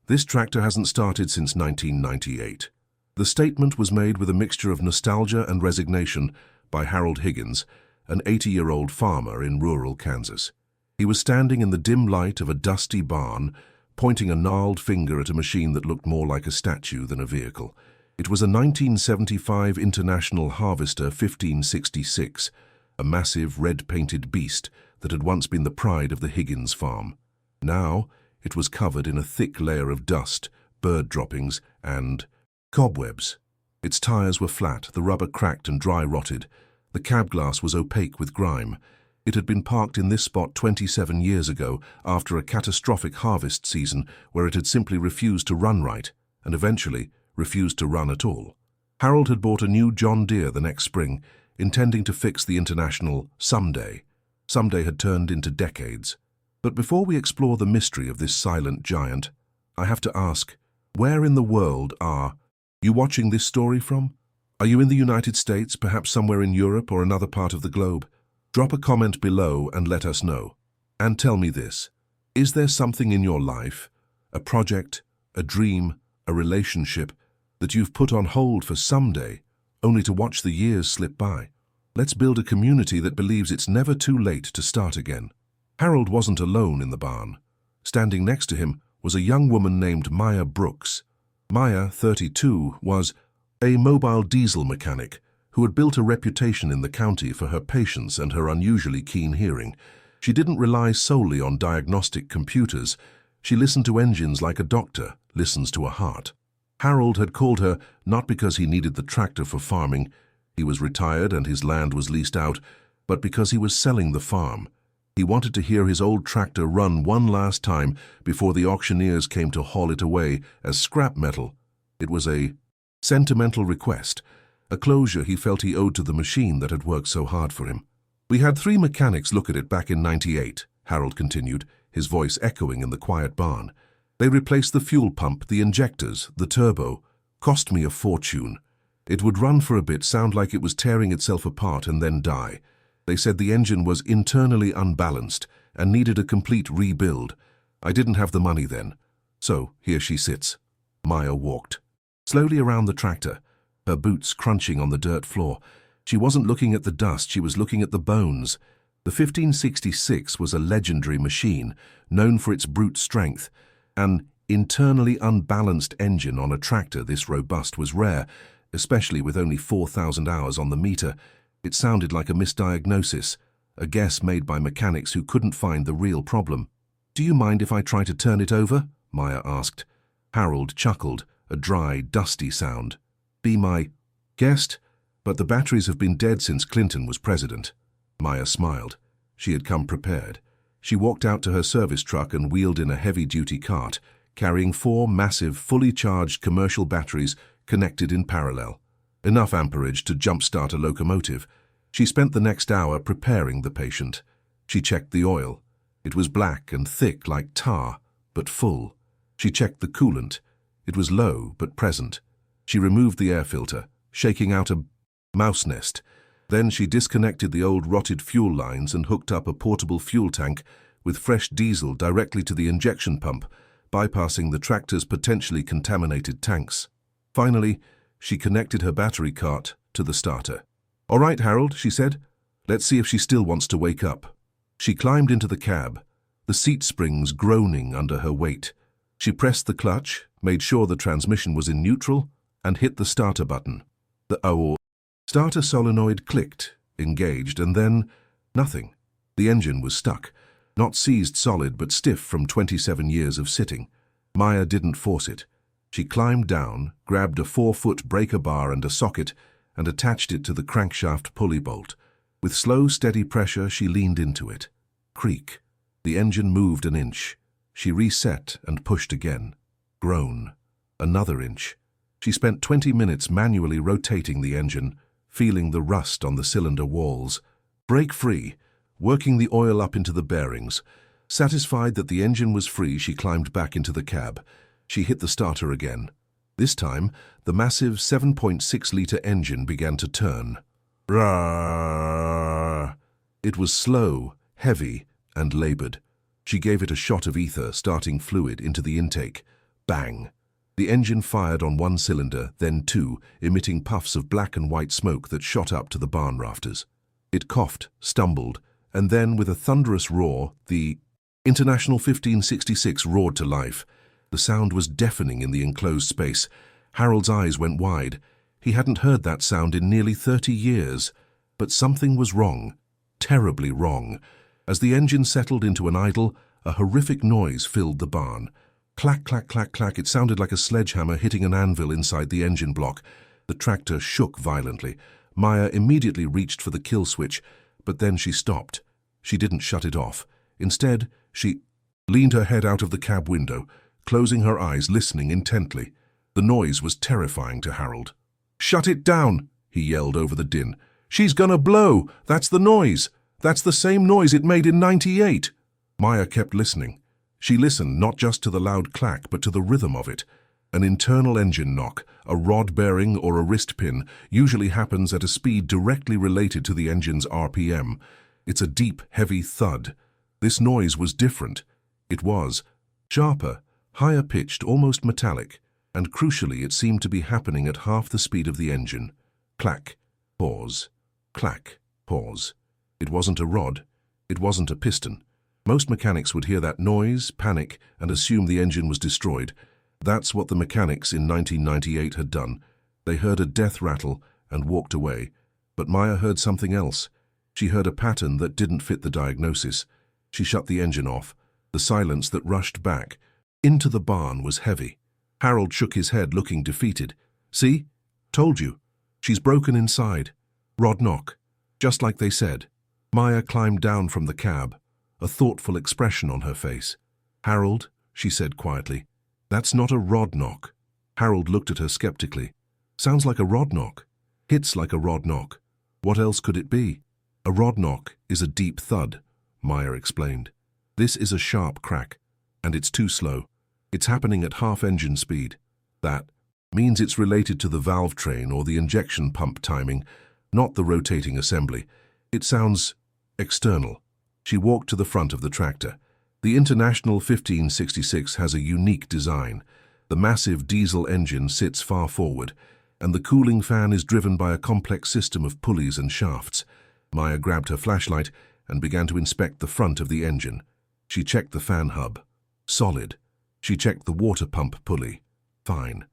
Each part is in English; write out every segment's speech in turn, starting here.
This tractor hasn't started since 1998. The statement was made with a mixture of nostalgia and resignation by Harold Higgins, an 80-year-old farmer in rural Kansas. He was standing in the dim light of a dusty barn, pointing a gnarled finger at a machine that looked more like a statue than a vehicle. It was a 1975 International Harvester 1566, a massive red-painted beast that had once been the pride of the Higgins farm. Now, it was covered in a thick layer of dust, bird droppings, and cobwebs. Its tires were flat, the rubber cracked and dry-rotted. The cab glass was opaque with grime. It had been parked in this spot 27 years ago after a catastrophic harvest season where it had simply refused to run right, and eventually refused to run at all. Harold had bought a new John Deere the next spring, intending to fix the International someday. Someday had turned into decades. But before we explore the mystery of this silent giant, I have to ask, where in the world are you watching this story from? Are you in the United States, perhaps somewhere in Europe or another part of the globe? Drop a comment below and let us know. And tell me this, is there something in your life, a project, a dream, a relationship, that you've put on hold for someday, only to watch the years slip by? Let's build a community that believes it's never too late to start again. Harold wasn't alone in the barn. Standing next to him was a young woman named Maya Brooks. Maya, 32, was a mobile diesel mechanic who had built a reputation in the county for her patience and her unusually keen hearing. She didn't rely solely on diagnostic computers. She listened to engines like a doctor listens to a heart. Harold had called her not because he needed the tractor for farming, he was retired and his land was leased out, but because he was selling the farm. He wanted to hear his old tractor run one last time before the auctioneers came to haul it away as scrap metal. It was a sentimental request, a closure he felt he owed to the machine that had worked so hard for him. We had 3 mechanics look at it back in '98, Harold continued, his voice echoing in the quiet barn. They replaced the fuel pump, the injectors, the turbo. Cost me a fortune. It would run for a bit, sound like it was tearing itself apart and then die. They said the engine was internally unbalanced and needed a complete rebuild. I didn't have the money then. So here she sits. Maya walked slowly around the tractor, her boots crunching on the dirt floor. She wasn't looking at the dust, she was looking at the bones. The 1566 was a legendary machine, known for its brute strength. An internally unbalanced engine on a tractor this robust was rare, especially with only 4,000 hours on the meter. It sounded like a misdiagnosis, a guess made by mechanics who couldn't find the real problem. "Do you mind if I try to turn it over?" Maya asked. Harold chuckled, a dry, dusty sound. "Be my guest? But the batteries have been dead since Clinton was president." Maya smiled. She had come prepared. She walked out to her service truck and wheeled in a heavy-duty cart, carrying 4 massive, fully charged commercial batteries connected in parallel. Enough amperage to jump-start a locomotive. She spent the next hour preparing the patient. She checked the oil. It was black and thick like tar, but full. She checked the coolant. It was low, but present. She removed the air filter, shaking out a mouse nest. Then she disconnected the old rotted fuel lines and hooked up a portable fuel tank with fresh diesel directly to the injection pump, bypassing the tractor's potentially contaminated tanks. Finally, she connected her battery cart to the starter. "All right, Harold," she said. "Let's see if she still wants to wake up." She climbed into the cab, the seat springs groaning under her weight. She pressed the clutch, made sure the transmission was in neutral, and hit the starter button. The starter solenoid clicked, engaged, and then nothing. The engine was stuck, not seized solid but stiff from 27 years of sitting. Maya didn't force it. She climbed down, grabbed a 4-foot breaker bar and a socket, and attached it to the crankshaft pulley bolt. With slow, steady pressure, she leaned into it. Creak. The engine moved an inch. She reset and pushed again. Groan. Another inch. She spent 20 minutes manually rotating the engine, feeling the rust on the cylinder walls. Brake free, working the oil up into the bearings. Satisfied that the engine was free, she climbed back into the cab. She hit the starter again. This time, the massive 7.6-liter engine began to turn. Roar! It was slow, heavy, and labored. She gave it a shot of ether, starting fluid into the intake. Bang! The engine fired on one cylinder, then two, emitting puffs of black and white smoke that shot up to the barn rafters. It coughed, stumbled, and then, with a thunderous roar, the International 1566 roared to life. The sound was deafening in the enclosed space. Harold's eyes went wide. He hadn't heard that sound in nearly 30 years. But something was wrong, terribly wrong. As the engine settled into an idle, a horrific noise filled the barn. Clack, clack, clack, clack. It sounded like a sledgehammer hitting an anvil inside the engine block. The tractor shook violently. Maya immediately reached for the kill switch, but then she stopped. She didn't shut it off. Instead, she leaned her head out of the cab window, closing her eyes, listening intently. The noise was terrifying to Harold. "Shut it down!" he yelled over the din. "She's gonna blow! That's the noise! That's the same noise it made in '98! Maya kept listening. She listened not just to the loud clack, but to the rhythm of it. An internal engine knock, a rod bearing or a wrist pin, usually happens at a speed directly related to the engine's RPM. It's a deep, heavy thud. This noise was different. It was sharper, higher pitched, almost metallic, and crucially it seemed to be happening at half the speed of the engine. Clack, pause, clack, pause. It wasn't a rod. It wasn't a piston. Most mechanics would hear that noise, panic, and assume the engine was destroyed. That's what the mechanics in 1998 had done. They heard a death rattle and walked away. But Maya heard something else. She heard a pattern that didn't fit the diagnosis. She shut the engine off. The silence that rushed back into the barn was heavy. Harold shook his head, looking defeated. "See? Told you. She's broken inside. Rod knock. Just like they said." Maya climbed down from the cab, a thoughtful expression on her face. "Harold," she said quietly, "that's not a rod knock." Harold looked at her skeptically. "Sounds like a rod knock. Hits like a rod knock. What else could it be?" "A rod knock is a deep thud," Maya explained. "This is a sharp crack, and it's too slow. It's happening at half engine speed. That means it's related to the valve train or the injection pump timing, not the rotating assembly. It sounds external." She walked to the front of the tractor. The International 1566 has a unique design. The massive diesel engine sits far forward, and the cooling fan is driven by a complex system of pulleys and shafts. Maya grabbed her flashlight and began to inspect the front of the engine. She checked the fan hub. Solid. She checked the water pump pulley. Fine.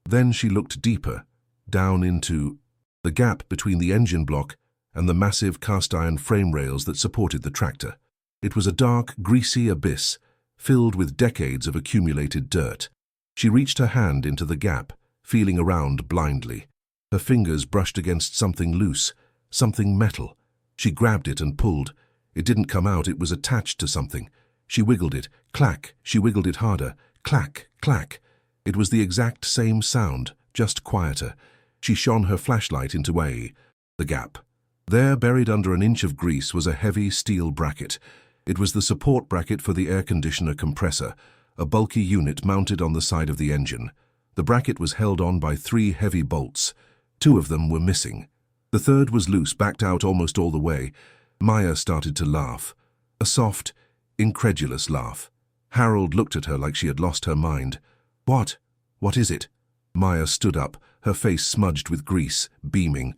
Then she looked deeper, down into the gap between the engine block and the massive cast-iron frame rails that supported the tractor. It was a dark, greasy abyss, filled with decades of accumulated dirt. She reached her hand into the gap, feeling around blindly. Her fingers brushed against something loose, something metal. She grabbed it and pulled. It didn't come out, it was attached to something. She wiggled it. Clack. She wiggled it harder. Clack, clack. It was the exact same sound, just quieter. She shone her flashlight into the gap. There, buried under an inch of grease, was a heavy steel bracket. It was the support bracket for the air conditioner compressor, a bulky unit mounted on the side of the engine. The bracket was held on by 3 heavy bolts. 2 of them were missing. The third was loose, backed out almost all the way. Maya started to laugh. A soft, incredulous laugh. Harold looked at her like she had lost her mind. "What? What is it?" Maya stood up, her face smudged with grease, beaming.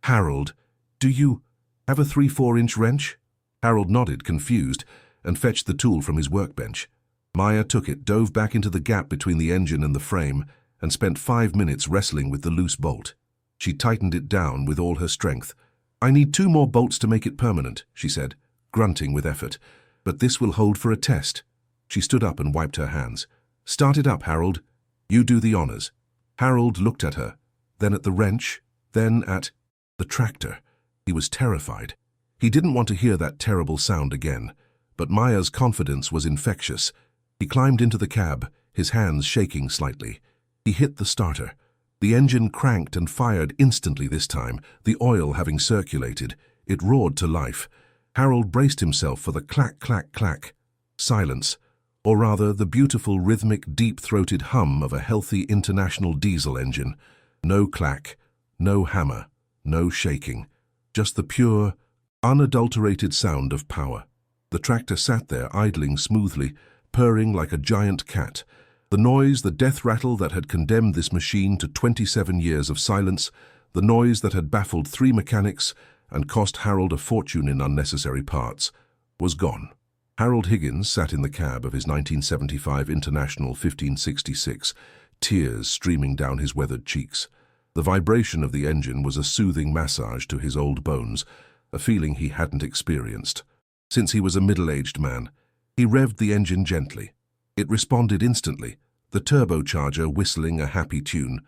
"Harold, do you have a 3/4-inch wrench?" Harold nodded, confused, and fetched the tool from his workbench. Maya took it, dove back into the gap between the engine and the frame, and spent 5 minutes wrestling with the loose bolt. She tightened it down with all her strength. "I need 2 more bolts to make it permanent," she said, grunting with effort. "But this will hold for a test." She stood up and wiped her hands. "Start it up, Harold. You do the honors." Harold looked at her, then at the wrench, then at the tractor. He was terrified. He didn't want to hear that terrible sound again, but Maya's confidence was infectious. He climbed into the cab, his hands shaking slightly. He hit the starter. The engine cranked and fired instantly this time, the oil having circulated. It roared to life. Harold braced himself for the clack, clack, clack. Silence, or rather the beautiful rhythmic, deep-throated hum of a healthy international diesel engine. No clack, no hammer, no shaking. Just the pure, unadulterated sound of power. The tractor sat there idling smoothly, purring like a giant cat. The noise, the death rattle that had condemned this machine to 27 years of silence, the noise that had baffled 3 mechanics and cost Harold a fortune in unnecessary parts, was gone. Harold Higgins sat in the cab of his 1975 International 1566, tears streaming down his weathered cheeks. The vibration of the engine was a soothing massage to his old bones, a feeling he hadn't experienced since he was a middle-aged man. He revved the engine gently. It responded instantly, the turbocharger whistling a happy tune.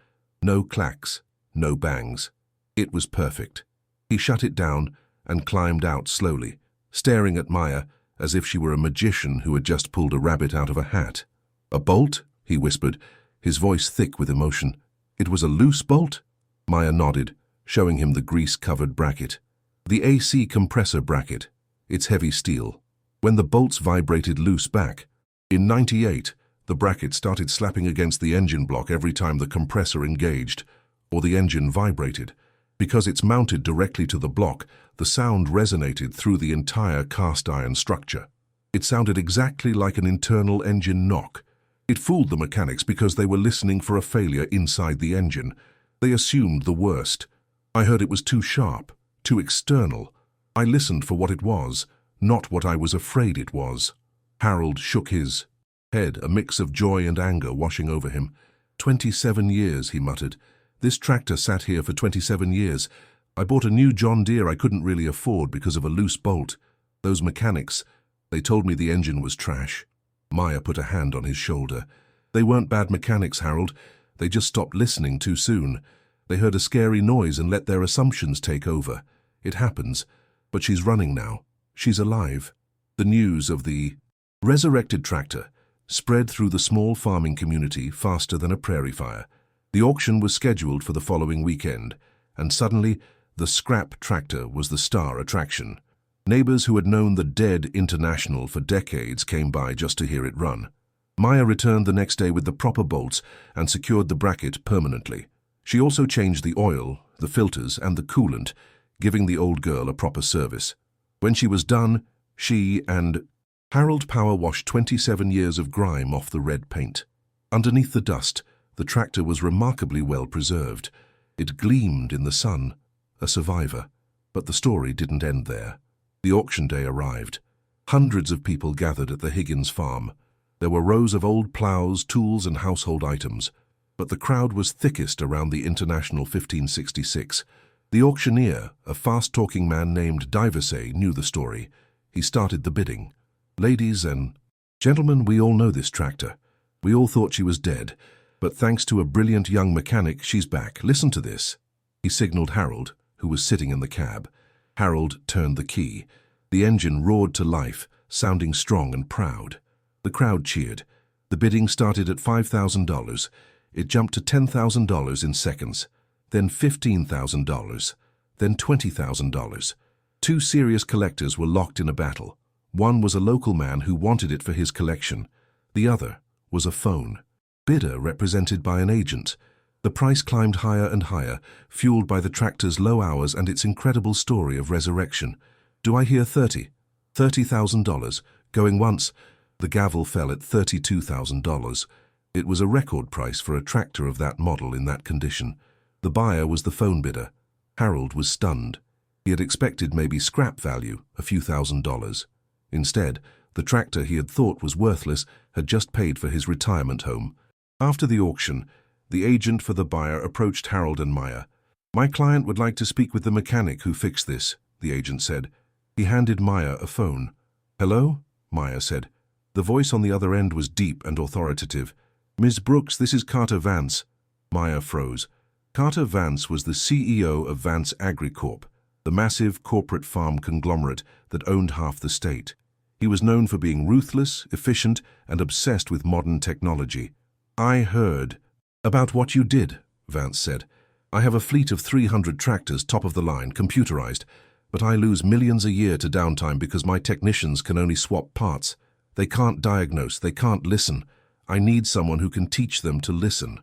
No clacks, no bangs. It was perfect. He shut it down and climbed out slowly, staring at Maya as if she were a magician who had just pulled a rabbit out of a hat. "A bolt?" he whispered, his voice thick with emotion. "It was a loose bolt?" Maya nodded, showing him the grease-covered bracket. "The AC compressor bracket. It's heavy steel. When the bolts vibrated loose back. In '98, the bracket started slapping against the engine block every time the compressor engaged, or the engine vibrated. Because it's mounted directly to the block, the sound resonated through the entire cast-iron structure. It sounded exactly like an internal engine knock. It fooled the mechanics because they were listening for a failure inside the engine. They assumed the worst. I heard it was too sharp, too external. I listened for what it was, not what I was afraid it was." Harold shook his head, a mix of joy and anger washing over him. 27 years, he muttered. "This tractor sat here for 27 years. I bought a new John Deere I couldn't really afford because of a loose bolt. Those mechanics, they told me the engine was trash." Maya put a hand on his shoulder. "They weren't bad mechanics, Harold. They just stopped listening too soon. They heard a scary noise and let their assumptions take over. It happens. But she's running now. She's alive." The news of the resurrected tractor spread through the small farming community faster than a prairie fire. The auction was scheduled for the following weekend, and suddenly the scrap tractor was the star attraction. Neighbors who had known the dead International for decades came by just to hear it run. Maya returned the next day with the proper bolts and secured the bracket permanently. She also changed the oil, the filters, and the coolant, giving the old girl a proper service. When she was done, she and Harold power washed 27 years of grime off the red paint. Underneath the dust, the tractor was remarkably well preserved. It gleamed in the sun, a survivor. But the story didn't end there. The auction day arrived. Hundreds of people gathered at the Higgins farm. There were rows of old plows, tools, and household items. But the crowd was thickest around the International 1566. The auctioneer, a fast-talking man named Divesay, knew the story. He started the bidding. "Ladies and gentlemen, we all know this tractor. We all thought she was dead. But thanks to a brilliant young mechanic, she's back. Listen to this." He signaled Harold, who was sitting in the cab. Harold turned the key. The engine roared to life, sounding strong and proud. The crowd cheered. The bidding started at $5,000. It jumped to $10,000 in seconds, then $15,000, then $20,000. 2 serious collectors were locked in a battle. One was a local man who wanted it for his collection. The other was a phone bidder represented by an agent. The price climbed higher and higher, fueled by the tractor's low hours and its incredible story of resurrection. "Do I hear 30? $30,000. Going once." The gavel fell at $32,000. It was a record price for a tractor of that model in that condition. The buyer was the phone bidder. Harold was stunned. He had expected maybe scrap value, a few $1,000s. Instead, the tractor he had thought was worthless had just paid for his retirement home. After the auction, the agent for the buyer approached Harold and Maya. "My client would like to speak with the mechanic who fixed this," the agent said. He handed Maya a phone. "Hello?" Maya said. The voice on the other end was deep and authoritative. "Ms. Brooks, this is Carter Vance." Maya froze. Carter Vance was the CEO of Vance AgriCorp, the massive corporate farm conglomerate that owned half the state. He was known for being ruthless, efficient, and obsessed with modern technology. "I heard about what you did," Vance said. "I have a fleet of 300 tractors, top of the line, computerized, but I lose millions a year to downtime because my technicians can only swap parts. They can't diagnose, they can't listen. I need someone who can teach them to listen."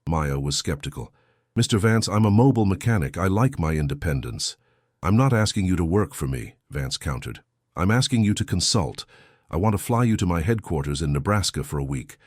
Maya was skeptical. "Mr. Vance, I'm a mobile mechanic. I like my independence." "I'm not asking you to work for me," Vance countered. "I'm asking you to consult. I want to fly you to my headquarters in Nebraska for a week.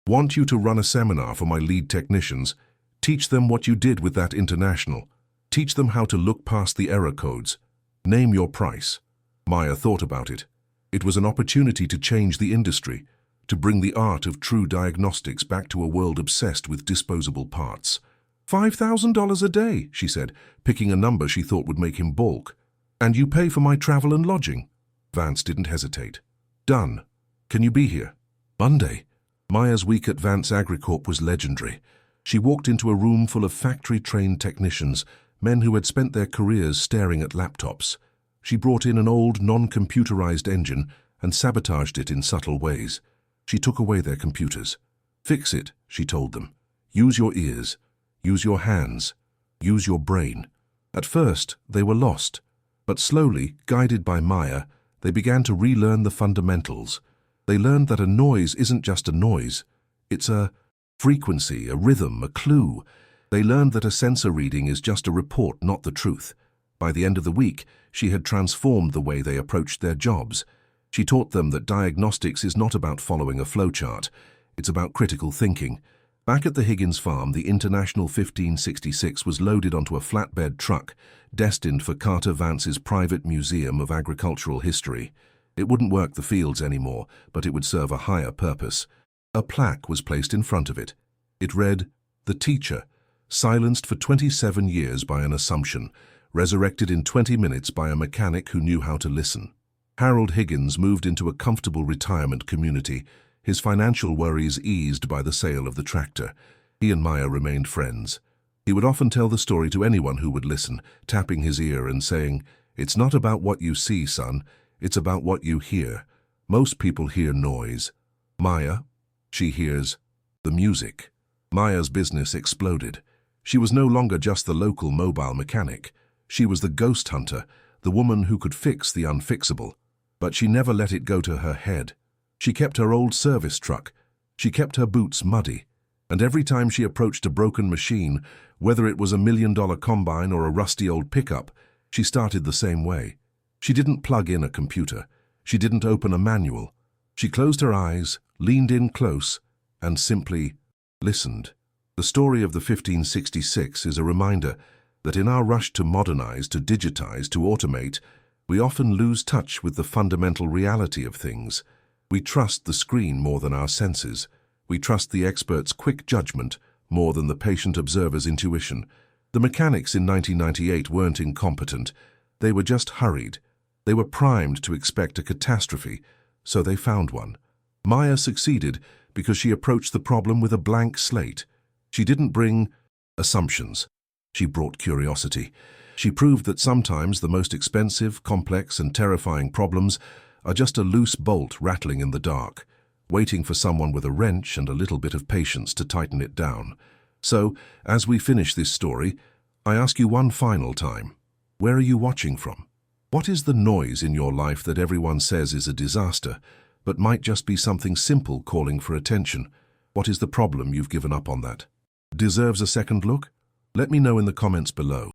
Want you to run a seminar for my lead technicians. Teach them what you did with that international. Teach them how to look past the error codes. Name your price. Maya thought about it. It was an opportunity to change the industry, to bring the art of true diagnostics back to a world obsessed with disposable parts. $5,000 a day, she said, picking a number she thought would make him balk. And you pay for my travel and lodging. Vance didn't hesitate. Done. Can you be here? Monday. Maya's week at Vance Agricorp was legendary. She walked into a room full of factory-trained technicians, men who had spent their careers staring at laptops. She brought in an old, non-computerized engine and sabotaged it in subtle ways. She took away their computers. Fix it, she told them. Use your ears. Use your hands. Use your brain. At first, they were lost. But slowly, guided by Maya, they began to relearn the fundamentals. They learned that a noise isn't just a noise. It's a frequency, a rhythm, a clue. They learned that a sensor reading is just a report, not the truth. By the end of the week, she had transformed the way they approached their jobs. She taught them that diagnostics is not about following a flowchart. It's about critical thinking. Back at the Higgins farm, the International 1566 was loaded onto a flatbed truck, destined for Carter Vance's private museum of agricultural history. It wouldn't work the fields anymore, but it would serve a higher purpose. A plaque was placed in front of it. It read, "The teacher, silenced for 27 years by an assumption, resurrected in 20 minutes by a mechanic who knew how to listen." Harold Higgins moved into a comfortable retirement community, his financial worries eased by the sale of the tractor. He and Maya remained friends. He would often tell the story to anyone who would listen, tapping his ear and saying, "It's not about what you see, son. It's about what you hear. Most people hear noise. Maya, she hears the music." Maya's business exploded. She was no longer just the local mobile mechanic. She was the ghost hunter, the woman who could fix the unfixable. But she never let it go to her head. She kept her old service truck. She kept her boots muddy. And every time she approached a broken machine, whether it was a $1 million combine or a rusty old pickup, she started the same way. She didn't plug in a computer. She didn't open a manual. She closed her eyes, leaned in close, and simply listened. The story of the 1566 is a reminder that in our rush to modernize, to digitize, to automate, we often lose touch with the fundamental reality of things. We trust the screen more than our senses. We trust the expert's quick judgment more than the patient observer's intuition. The mechanics in 1998 weren't incompetent. They were just hurried. They were primed to expect a catastrophe, so they found one. Maya succeeded because she approached the problem with a blank slate. She didn't bring assumptions. She brought curiosity. She proved that sometimes the most expensive, complex, and terrifying problems are just a loose bolt rattling in the dark, waiting for someone with a wrench and a little bit of patience to tighten it down. So, as we finish this story, I ask you one final time, where are you watching from? What is the noise in your life that everyone says is a disaster, but might just be something simple calling for attention? What is the problem you've given up on that? Deserves a second look? Let me know in the comments below.